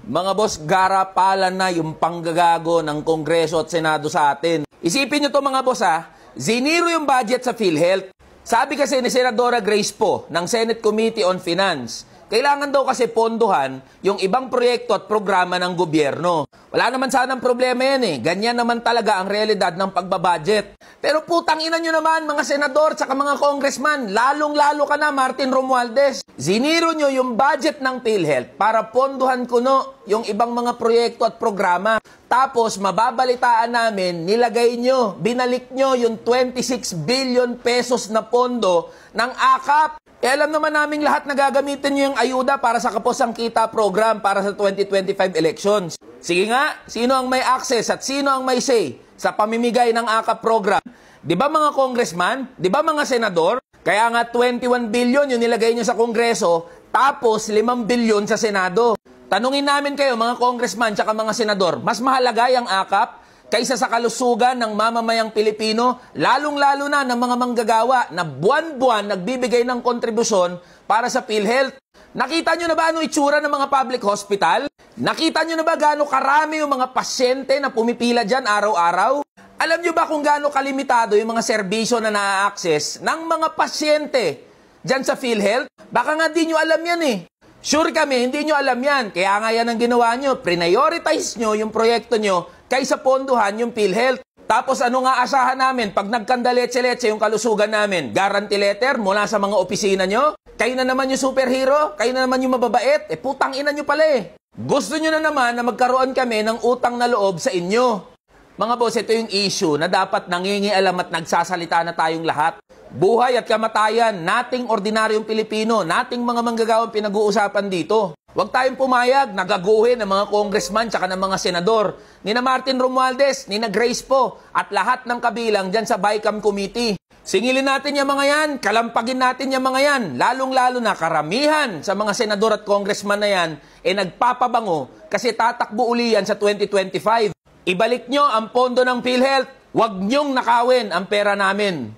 Mga boss, garapalan na yung panggagago ng Kongreso at Senado sa atin. Isipin nyo to mga boss ha, ziniro yung budget sa PhilHealth. Sabi kasi ni Senadora Grace Poe ng Senate Committee on Finance, kailangan daw kasi pondohan yung ibang proyekto at programa ng gobyerno. Wala naman sanang problema yan eh. Ganyan naman talaga ang realidad ng pagbabudget. Pero putang ina nyo naman mga senador at mga congressman, lalong-lalo ka na Martin Romualdez. Ziniro nyo yung budget ng PhilHealth para pondohan kuno yung ibang mga proyekto at programa. Tapos mababalitaan namin, nilagay nyo, binalik nyo yung 26 billion pesos na pondo ng AKAP. Alam naman naming lahat na gagamitin nyo yung ayuda para sa Kapos ang Kita program para sa 2025 elections. Sige nga, sino ang may access at sino ang may say sa pamimigay ng AKAP program? Di ba mga congressman? Di ba mga senador? Kaya nga 21 billion yung nilagay nyo sa Kongreso, tapos 5 billion sa Senado. Tanungin namin kayo mga congressman tsaka mga senador, mas mahalaga yung AKAP kaysa sa kalusugan ng mamamayang Pilipino, lalong-lalo na ng mga manggagawa na buwan-buwan nagbibigay ng kontribusyon para sa PhilHealth. Nakita nyo na ba ano itsura ng mga public hospital? Nakita nyo na ba gaano karami yung mga pasyente na pumipila dyan araw-araw? Alam nyo ba kung gaano kalimitado yung mga serbisyo na na-access ng mga pasyente dyan sa PhilHealth? Baka nga di nyo alam yan eh. Sure kami, hindi nyo alam yan. Kaya nga yan ang ginawa nyo. Prioritize nyo yung proyekto nyo kaysa ponduhan yung PhilHealth. Tapos ano nga asahan namin pag nagkandaletse-letse yung kalusugan namin? Guarantee letter mula sa mga opisina nyo? Kayo na naman yung superhero? Kayo na naman yung mababait? Putang ina nyo pala eh. Gusto nyo na naman na magkaroon kami ng utang na loob sa inyo. Mga boss, ito yung issue na dapat nangingialam at nagsasalita na tayong lahat. Buhay at kamatayan, nating ordinaryong Pilipino, nating mga manggagawang pinag-uusapan dito. Huwag tayong pumayag, nagaguhin ng mga congressman tsaka ng mga senador, ni na Martin Romualdez, ni na Grace Poe, at lahat ng kabilang dyan sa BICAM Committee. Singilin natin yung mga yan, kalampagin natin yung mga yan, lalong-lalo na karamihan sa mga senador at congressman na yan, nagpapabango kasi tatakbo uli yan sa 2025. Ibalik nyo ang pondo ng PhilHealth, huwag nyong nakawin ang pera namin.